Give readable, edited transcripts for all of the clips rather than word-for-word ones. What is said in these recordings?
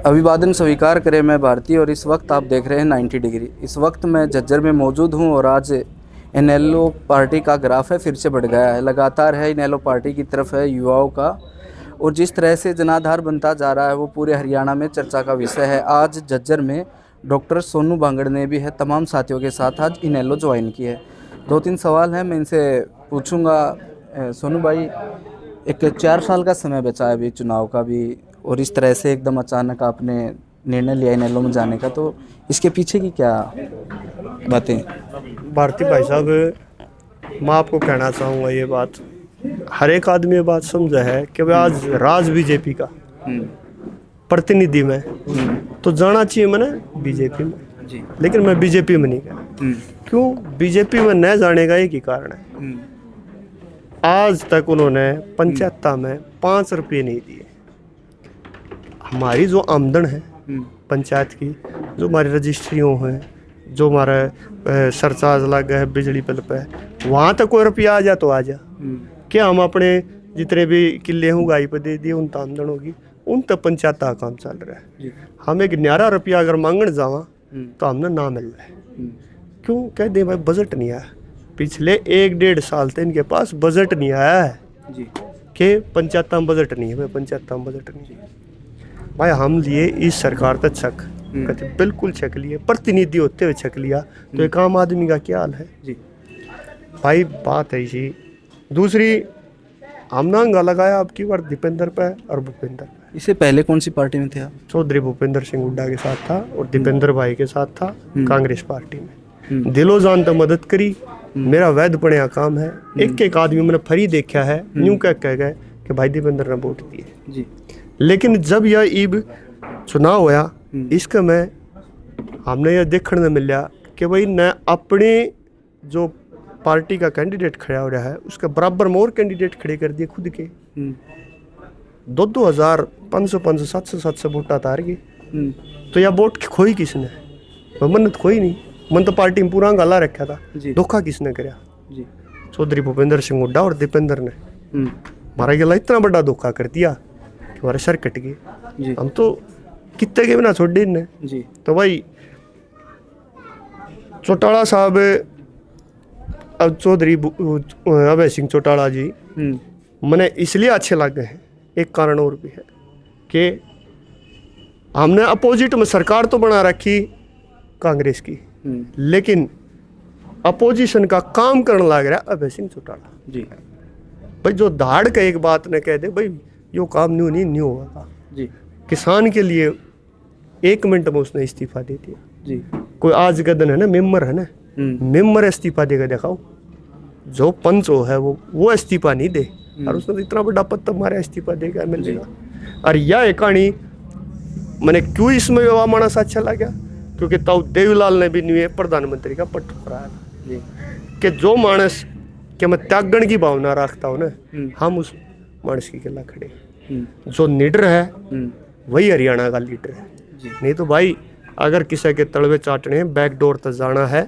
अभिवादन स्वीकार करें। मैं भारती और इस वक्त आप देख रहे हैं 90 डिग्री। इस वक्त मैं झज्जर में मौजूद हूं और आज इनेलो पार्टी का ग्राफ है फिर से बढ़ गया है। लगातार है इनेलो पार्टी की तरफ है युवाओं का, और जिस तरह से जनाधार बनता जा रहा है वो पूरे हरियाणा में चर्चा का विषय है। आज झज्जर में डॉक्टर सोनू बांगड़ ने भी है तमाम साथियों के साथ आज इनेलो ज्वाइन की है। 2-3 सवाल हैं, मैं इनसे पूछूंगा। सोनू भाई, एक 4 साल का समय बचा है अभी चुनाव का भी, और इस तरह से एकदम अचानक आपने निर्णय लिया इनेलो में जाने का, तो इसके पीछे की क्या बातें? भारती भाई साहब, मैं आपको कहना चाहूँगा ये बात, हर एक आदमी ये बात समझा है कि भाई आज राज बीजेपी का प्रतिनिधि में तो जाना चाहिए मैंने बीजेपी में जी। लेकिन मैं बीजेपी में नहीं गया। क्यों बीजेपी में न जाने का एक ही कारण है, आज तक उन्होंने पंचायत में 5 रुपये नहीं दिए। हमारी जो आमदन है पंचायत की, जो हमारी रजिस्ट्रियों हैं, जो हमारा सरचार्ज लग गया है बिजली बिल पे, वहाँ तक कोई रुपया आ जा तो आ जा। क्या हम अपने जितने भी किले हूँ गाई पे दे दिए, उन तो आमदन होगी, उन तक पंचायत का काम चल रहा है। हम एक 11 रुपया अगर मांगने जावा तो हमने ना मिल रहा है। क्यों कह दे भाई बजट नहीं आया, पिछले 1-1.5 साल से इनके पास बजट नहीं आया है जी। कि पंचायत में बजट नहीं है, भाई पंचायत में बजट नहीं है। भाई हम लिए इस सरकार तक छक कहते बिल्कुल छक लिए, प्रतिनिधि होते हुए छक लिया, तो एक आम आदमी का क्या हाल है जी। भाई बात है इसी। दूसरी, हमने अंगा लगाया आपकी बार दीपेंद्र पे और भूपेंद्र पे। इससे पहले कौन सी पार्टी में थे आप? चौधरी भूपेंद्र सिंह हुड्डा के साथ था और दीपेंद्र भाई के साथ था कांग्रेस पार्टी में। दिलो जान तो मदद करी, मेरा वैध पड़े काम है। एक आदमी मैंने फरी देखा है यूं कह गए कि भाई दीपेंद्र ने वोट दिए जी। लेकिन जब यह ईब चुनाव होया, इसका मैं हमने यह देखने में मिला कि भाई न अपने जो पार्टी का कैंडिडेट खड़ा हो रहा है उसके बराबर में और कैंडिडेट खड़े कर दिए खुद के। 2,000 500 700 वोट तार गए। तो यह वोट खोई किसने? मन्नत खोई नहीं, मन तो पार्टी में पूरा गला रखा था। धोखा किसने कराया? चौधरी भूपेंद्र सिंह हुड्डा और दीपेंद्र ने हमारा गला इतना बड़ा धोखा कर दिया कि हमारे सर कट गए। हम तो कितने के बिना छोड़ ने जी। तो भाई चौटाला साहब, अब चौधरी अभय सिंह चौटाला जी मैंने इसलिए अच्छे लगे हैं, एक कारण और भी है कि हमने अपोजिट में सरकार तो बना रखी कांग्रेस की, लेकिन अपोजिशन का काम करने लग रहा है अभय सिंह चौटाला जी। भाई जो धाड़ का एक बात ने कह दे भाई यो काम नहीं होगा जी। किसान के लिए 1 मिनट में उसने इस्तीफा दे दिया जी। कोई आज का दिन है ना, मेंबर है ना, मेंबर इस्तीफा देगा दिखाओ। जो पंच है वो इस्तीफा नहीं दे, और उसने तो इतना बड़ा पद तब मारा इस्तीफा देगा मिलेगा। और यह कहानी मैंने क्यों इसमें युवा मानस अच्छा लगा, क्योंकि तब देवीलाल ने भी नहीं प्रधानमंत्री का पट ठुकराया जी। कि जो मानस के मैं त्यागण की भावना रखता हूँ ना, हम उस मानस की गला खड़े। जो लीडर है वही हरियाणा का लीडर है। नहीं तो भाई अगर किसी के तलवे चाटने बैकडोर तक जाना है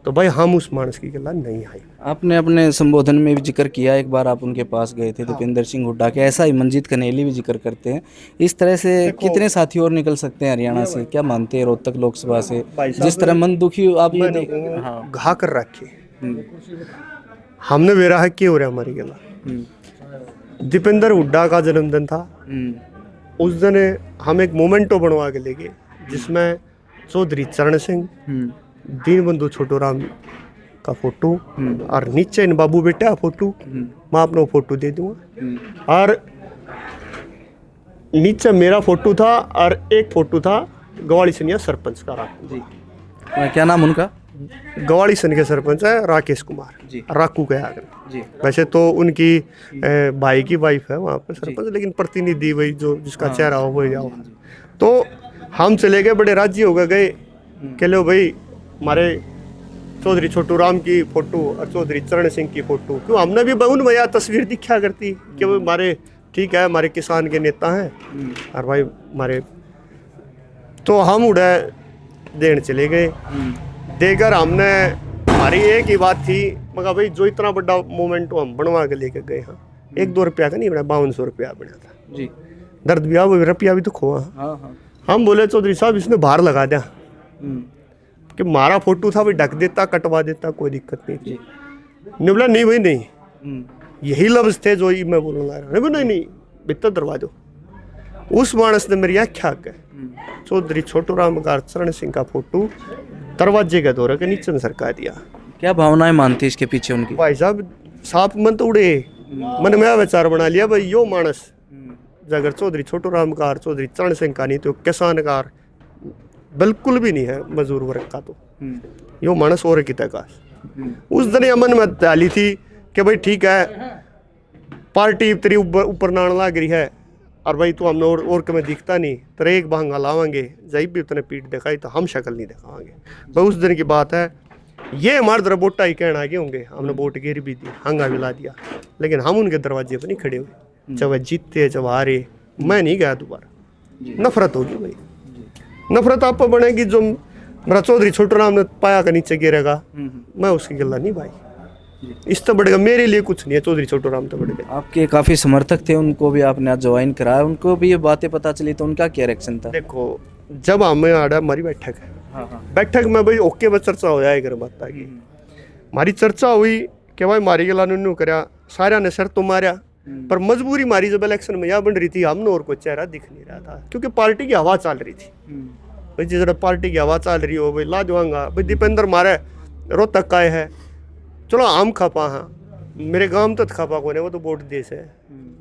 तो भाई हम उस मानस की गला नहीं आए। आपने अपने संबोधन में भी जिक्र किया, एक बार आप उनके पास गए थे दीपेंद्र सिंह हुड्डा के, ऐसा ही मंजीत कनेली भी जिक्र करते हैं। इस तरह से कितने साथी और निकल सकते हैं हरियाणा से, क्या मानते हैं रोहतक लोकसभा से? जिस तरह मन दुखी आप ये घा कर रखे हमने वेरा है क्यों हो रहा हमारी गला। दीपेंद्र हुड्डा का जन्मदिन था, उस दिन हम एक मोमेंटो बनवा के ले गए जिसमें चौधरी चरण सिंह, दीनबंधु छोटू राम का फोटो और नीचे इन बाबू बेटा फोटो, मैं अपना फोटो दे दूंगा। और नीचे मेरा फोटो था और एक फोटो था गवाड़ी सनिया सरपंच का जी। क्या नाम उनका? गवाड़ी सन के सरपंच है राकेश कुमार जी, राकू के आगे जी। वैसे तो उनकी भाई की वाइफ है वहाँ पे सरपंच, लेकिन प्रतिनिधि वही जो जिसका चेहरा हो वही जाओ। तो हम चले गए, बड़े राजी हो गए कह लो भाई हमारे चौधरी छोटू राम की फोटो और चौधरी चरण सिंह की फोटो, क्यों हमने भी उन भैया तस्वीर दिखा करती कि वो हमारे ठीक है हमारे किसान के नेता हैं और भाई हमारे। तो हम उड़े देने चले गए, देकर हमने हमारी एक ही बात थी, मगर भाई जो इतना बड़ा मोमेंट हम बनवा के लेके गए, हाँ 1-2 रुपया का नहीं बना, 5200 रुपया बना था जी। दर्द भी आओ, रुपया भी तो खोआ। हाँ। हम बोले चौधरी साहब इसने बाहर लगा दिया कि मारा फोटो था, वो ढक देता, कटवा देता, कोई दिक्कत नहीं थी। ने बोला नहीं भाई नहीं, यही लफ्ज थे जो ही मैं बोलने लगा रहा। नहीं भीतर दरवाजो। उस मानस ने मेरी आख्या के चौधरी छोटू राम का चरण सिंह का फोटो दरवाजे के दौरे के नीचे में सरका दिया। क्या भावनाएं मानती इसके पीछे उनकी? भाई साहब साफ मन तो उड़े, मन में विचार बना लिया भाई यो मानस अगर चौधरी छोटू राम का चौधरी चरण सिंह का नहीं तो किसान का बिल्कुल भी नहीं है, मजदूर वर्ग का तो यो मानस और की तक। उस दिन मन में डाली थी कि भाई ठीक है पार्टी तेरी ऊपर नान लाग रही है और भाई तू हमने और कमें दिखता नहीं, तेरे एक बहंगा लावांगे, जब भी उतने पीठ दिखाई तो हम शक्ल नहीं दिखावांगे। भाई उस दिन की बात है, ये हमारे तरफ वोटा ही कहना आगे होंगे, हमने वोट गिर भी दी, हंगा भी ला दिया, लेकिन हम उनके दरवाजे पर नहीं खड़े हुए। चाहे वह जीते चाहे हारे, मैं नहीं गया दोबारा। नफरत होगी भाई, नफरत आप पर बनेगी। जो मेरा चौधरी छोटू राम ने पाया का नीचे गिरेगा, मैं उसकी गिल्ला नहीं भाई, इस तो बढ़ेगा मेरे लिए कुछ नहीं है। चौधरी छोटू राम तो बढ़ गए। आपके काफ़ी समर्थक थे, उनको भी आपने आज ज्वाइन कराया, उनको भी ये बातें पता चली तो उनका क्या रिएक्शन था? देखो जब हमें आड़ा हमारी बैठक है, बैठक में भाई ओके बस चर्चा हो जाए माता की। हमारी चर्चा हुई कि भाई मारी गला नु करया, सारा ने सर तो मारा, पर मजबूरी मारी जब इलेक्शन में यह बन रही थी, हमने और कोई चेहरा दिख नहीं रहा था क्योंकि पार्टी की हवा चल रही थी। भाई जिस तरह पार्टी की हवा चल रही हो भाई ला जाऊंगा भाई दीपेंद्र मारे रोहतक का है, चलो हम खपा। हाँ मेरे गांव तो खपा को वो तो वोट देश है।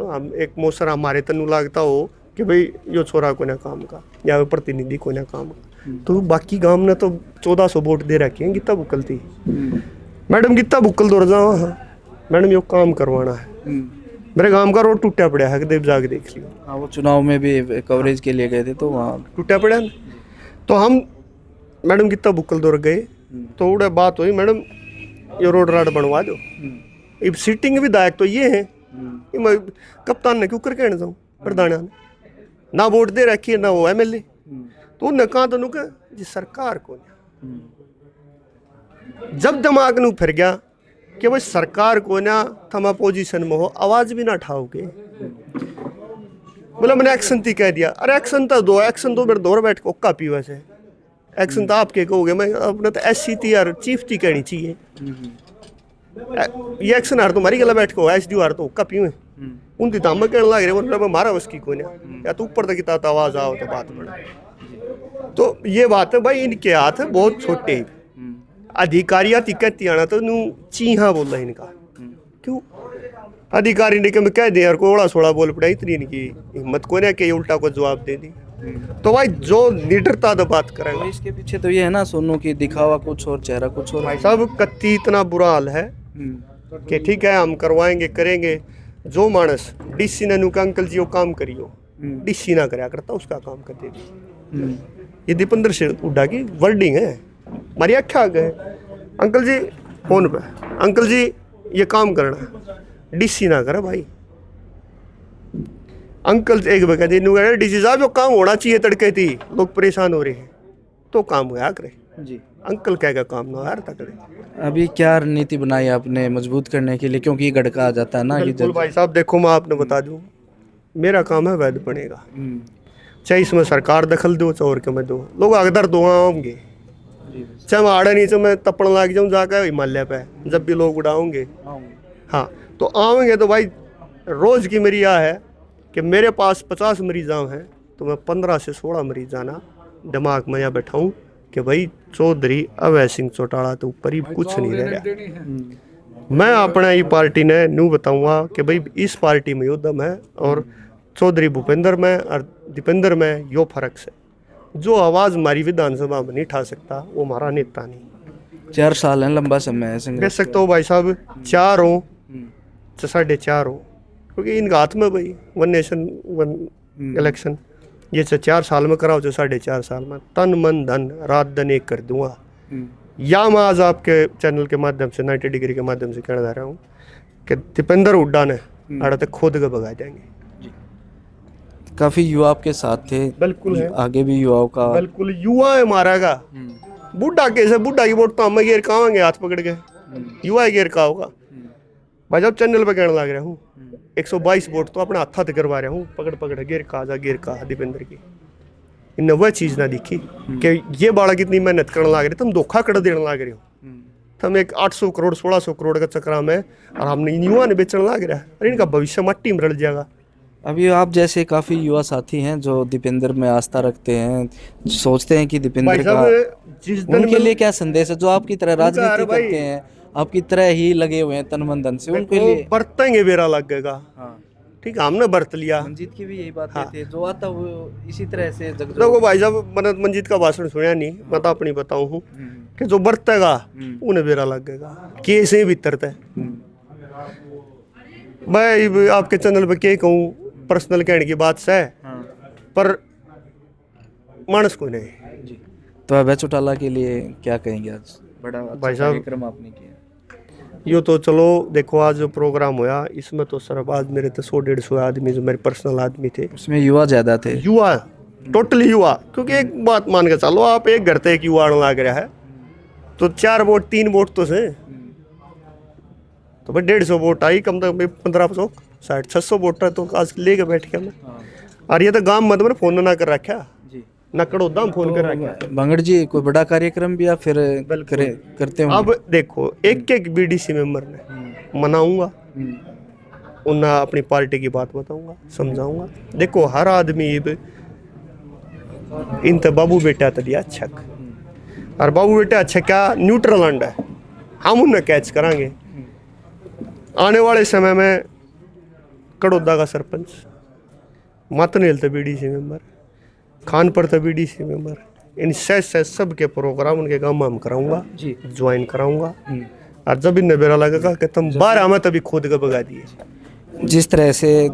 हम एक मोसर हमारे तनु लागता हो कि भाई यो छोरा को ना काम का या प्रतिनिधि को ना काम का, तो बाकी गांव ने तो 1400 वोट दे रखे हैं। गीता बुकल थी मैडम, गीता बुकल दौड़ जाओ। हाँ मैडम यो काम करवाना है, मेरे गांव का रोड टूटा पड़ा है, देव जाके देख लियो। हाँ वो चुनाव में भी कवरेज के लिए गए थे तो वहाँ टूटा पड़ा है। तो हम मैडम गीता बुकल दौड़ गए तो उड़े बात हुई, मैडम ये रोड राड बनवा दो। अब सीटिंग विधायक तो ये है, कप्तान ने क्यों कर कहना जाऊँ, प्रधान ने ना वोट दे रखी है ना वो एमएलए, तो उन्हें कहा तो नुका जी सरकार को। जब दिमाग नू फिर गया कि भाई सरकार को ना थम अपोजिशन में हो, आवाज भी ना उठाओगे, बोला मैंने एक्शन थी कह दिया। अरे एक्शन तो दो, एक्शन तो मेरे दौर बैठ के ओक्का पी, वैसे एक्शन तो आपके कहोगे, मैं अपने तो एससी थी यार चीफ थी कहनी चाहिए। ये एक्शन हार तुम्हारी गला बैठ को एस डी हार तो ओक्का पीवे उनकी तो हम कहने लग रहे, मैं मारा उसकी को या तो ऊपर तक तो आवाज आओ तो बात बढ़े। तो ये बात है भाई, इनके हाथ है बहुत छोटे, अधिकारिया तिकती आना तो नू चीहा बोल रहा इनका। क्यों अधिकारी ने मैं कह दे यार कोड़ा सोड़ा बोल पड़ा, इतनी इनकी हिम्मत को ना कि उल्टा को जवाब दे दी। तो भाई जो लीडरता तो बात करेगा, तो इसके पीछे तो ये है ना सोनू की दिखावा कुछ और चेहरा कुछ और। भाई साहब कत्ती इतना बुरा हाल है कि ठीक है हम करवाएंगे करेंगे। जो मानस डीसी ने नुका अंकल जी वो काम करियो, डीसी ना कराया करता उसका काम कर देगी। ये दीपेंद्र सिंह हुड्डा की वर्डिंग है, हमारी आख्या गए अंकल जी फोन पे, अंकल जी ये काम करना, डीसी ना करे भाई। अंकल एक बता दी डीसी साहब जो काम होना चाहिए तड़के थी, लोग परेशान हो रहे हैं तो काम होया करे जी। अंकल कहेगा काम ना यार तकड़े। अभी क्या रणनीति बनाई आपने मजबूत करने के लिए, क्योंकि गड़का आ जाता है ना ये भाई साहब। देखो मैं आपने बता दूं, मेरा काम है वैध बनेगा, चाहे इसमें सरकार दखल दो चाहे और के मैं दो, लोग अगदर दो आएंगे, चाहे मैं आड़ा नीचे मैं तपड़ लग जाऊँ जाकर हिमालय पे, जब भी लोग उड़ाओगे हाँ तो आएंगे। तो भाई रोज़ की मेरी यह है कि मेरे पास 50 मरीज हैं तो मैं 15 से 16 मरीज आना दिमाग में यहाँ बैठाऊँ कि भाई चौधरी अभय सिंह चौटाला तो ऊपर ही कुछ नहीं रह रहा। मैं अपना ही पार्टी ने नू बताऊँगा कि भाई इस पार्टी में यो दम है और चौधरी भूपेंद्र में और दीपेंद्र में यो फर्क से जो आवाज़ हमारी विधानसभा में नहीं उठा सकता वो हमारा नेता नहीं। 4 साल है, लंबा समय है। कह सकता हूँ भाई साहब 4 हो 4.5 हो, क्योंकि इनका हाथ में भाई 1 नेशन 1 इलेक्शन, ये 4 साल में कराओ 4.5 साल में तन मन धन रात दिन एक कर दूंगा। या मैं आज आपके चैनल के माध्यम से 90 डिग्री के माध्यम से कहना चाह रहा हूँ कि दीपेंद्र हुड्डा ने आड़ा तक खोद के भगा जाएंगे। काफी युवा आपके साथ थे, बिल्कुल है, आगे भी युवाओं का बिल्कुल युवा है मारेगा। बूढ़ा कैसे, बूढ़ा की वोट तो हम घेर का हाथ पकड़ के, युवा घेर का होगा भाई साहब। चैनल पे कहने लग रहा हूँ 122 वोट तो अपने हाथा ते करवा रहा हूँ, पकड़ पकड़ गिर का दीपेंद्र की। इन्हें वह चीज़ ना दिखी कि ये बालक इतनी मेहनत करने लग रहे, तुम धोखा कर देने लग रहे हो। तुम एक 800 करोड़ 1600 करोड़ का चक्रा में और हमने युवा ने बेचने लग रहा है, अरे इनका भविष्य मट्टी में रल जाएगा। अभी आप जैसे काफ़ी युवा साथी हैं जो दीपेंद्र में आस्था रखते हैं, सोचते हैं कि दीपेंद्र का, जिस दिन उनके लिए क्या संदेश है जो आपकी तरह राजनीति करते हैं, आपकी तरह ही लगे हुए हैं तन मन धन से, उनके लिए? बरतेंगे बेरा लगेगा। हाँ, ठीक है, हमने बरत लिया। मंजीत की भी यही बातें थी, जो आता वो इसी तरह से देखो भाई साहब, मैंने मंजीत का भाषण सुना नहीं, मैं तो अपनी बताऊं हूँ कि जो बरतेगा उन्हें बेरा लगेगा, कैसे भीतर है। मैं आपके चैनल पे क्या कहूँ, पर्सनल कहने की बात से, पर मानस को नहीं जी। तो अभय चौटाला के लिए क्या कहेंगे? आज बड़ा भाई साहब कार्यक्रम आपने किया। यो तो चलो देखो, आज जो प्रोग्राम हुआ इसमें तो सर आज मेरे तो 100-150 आदमी जो मेरे पर्सनल आदमी थे, उसमें युवा ज़्यादा थे। युवा, टोटली युवा। क्योंकि एक बात मान के चलो, आप एक घर से एक युवा लग रहा है तो 4 वोट 3 वोट तो से, तो भाई 150 वोट आई, कम से कम 1500 60 600 वोट तो आज लेके बैठ गया मैं। और ये तो गांव मत में फोन ना कर रखा जी, ना कड़ोदा फोन कर रखा। बांगड़ जी, कोई बड़ा कार्यक्रम भी या फिर करते हो? अब देखो, एक बीडीसी मेंबर ने मनाऊंगा, उन्हें अपनी पार्टी की बात बताऊंगा, समझाऊंगा। देखो हर आदमी इन तो बाबू बेटा तो दिया अच्छा, और बाबू बेटा अच्छा क्या न्यूट्रल अंड है, हम उन्हें कैच करांगे। आने वाले समय में कड़ोदा का सरपंच, मातनेल तो बीडीसी मेंबर, खानपुर तो बीडीसी मेंबर, इन सब के प्रोग्राम उनके गाँव में हम कराऊंगा, ज्वाइन कराऊंगा। और जब इन्हें बेरा लगेगा कि तुम 12 में तभी खुद का भगा दिए। जिस तरह से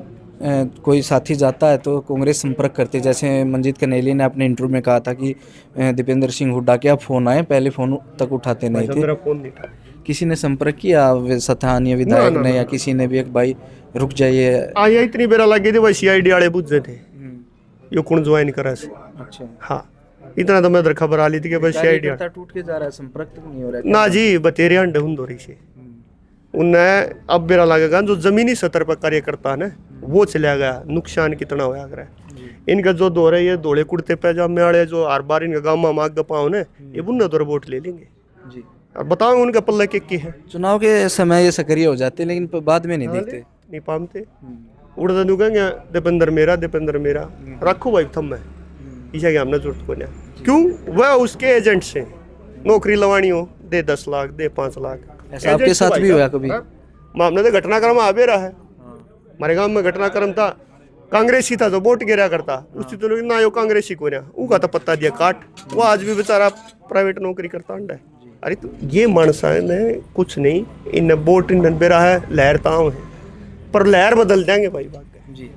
कोई साथी जाता है तो कांग्रेस संपर्क करती है, जैसे मंजीत कनेली ने अपने इंटरव्यू में कहा था कि दीपेंद्र सिंह हुड्डा के अब फोन आए, पहले फोन तक उठाते नहीं थे। मेरा फोन नहीं था। किसी ने संपर्क किया स्थानीय विधायक ने या किसी ने भी, एक भाई रुक जाइए? ये इतनी बेरा लगी थी, वही CID वाले बुझे थे, यो कौन ज्वाइन करा से। अच्छा, हाँ, इतना तो मैं इधर खबर आ ली थी कि भाई CID टूट के जा रहा है, संपर्क तक नहीं हो रहा है ना जी, बतेरे अंडे हुन रही से। उन्हें अब बेरा लगेगा जो जमीनी स्तर पर कार्य करता है ना, वो चला गया, नुकसान कितना होया कर। इनका जो दौर है, ये धोले कुर्ते पैजामे वाले जो हर बार इनका गाँव में मांग पाओ ना, ये बुन्ना दौर वोट ले लेंगे जी। और बताओ उनका पल्ले के है। चुनाव के समय ये सक्रिय हो जाते हैं, लेकिन बाद में नहीं देखते, नहीं पामते। उड़ता नहीं कहेंगे दीपेंद्र मेरा रखो भाई थम में, इसे क्या हमने जरूरत को नहीं। क्यों? वह उसके एजेंट से नौकरी लवानी हो, दे 10 लाख, दे 5 लाख। ऐसा आपके साथ भी हुआ कभी? मामले तो घटनाक्रम आ भी रहा है। हमारे गांव में घटनाक्रम था, कांग्रेसी था जो वोट गिरा करता, उसकी तो ना यो कांग्रेसी को ना, उसका तो पत्ता दिया काट, वो आज भी बेचारा प्राइवेट नौकरी करता है। अरे तो ये मानसा ने कुछ नहीं, इन वोट इन बेरा है, लहर ताव है, पर लहर बदल देंगे भाई भाग जी,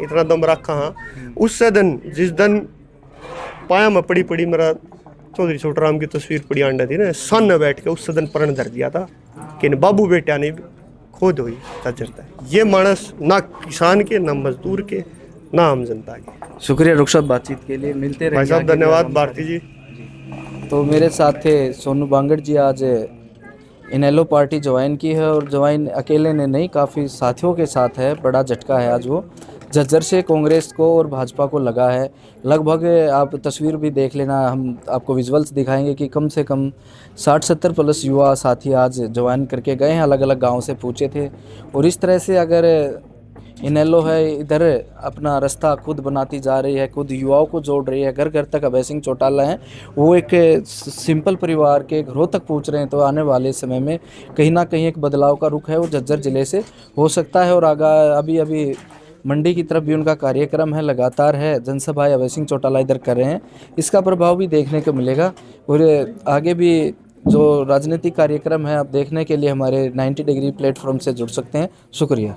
इतना दम रखा। हाँ, उससे दिन जिस दिन पाया में पड़ी मेरा चौधरी छोटराम की तस्वीर पड़ी अंडा थी ना, सन में बैठ के उससे दिन प्रण धर दिया था कि बाबू बेटा ने खोद हुई चलता है। ये मानस ना किसान के, ना मजदूर के, ना आम जनता के। शुक्रिया रुख साहब बातचीत के लिए, मिलते रहे भाई साहब, धन्यवाद भारती जी। तो मेरे साथ थे सोनू बांगड़ जी, आज इनेलो पार्टी ज्वाइन की है, और ज्वाइन अकेले ने नहीं, काफ़ी साथियों के साथ है। बड़ा झटका है आज वो झज्जर से कांग्रेस को और भाजपा को लगा है। लगभग आप तस्वीर भी देख लेना, हम आपको विजुअल्स दिखाएंगे कि कम से कम 60-70 प्लस युवा साथी आज ज्वाइन करके गए हैं, अलग अलग गांव से पूछे थे। और इस तरह से अगर इनेलो है इधर अपना रास्ता खुद बनाती जा रही है, खुद युवाओं को जोड़ रही है, घर घर तक अभय सिंह चौटाला हैं, वो एक सिंपल परिवार के घरों तक पहुंच रहे हैं, तो आने वाले समय में कहीं ना कहीं एक बदलाव का रुख है वो झज्जर ज़िले से हो सकता है। और अभी मंडी की तरफ भी उनका कार्यक्रम है, लगातार है, जनसभाएं अभय सिंह चौटाला इधर कर रहे हैं, इसका प्रभाव भी देखने को मिलेगा। और आगे भी जो राजनीतिक कार्यक्रम है आप देखने के लिए हमारे 90 डिग्री प्लेटफॉर्म से जुड़ सकते हैं। शुक्रिया।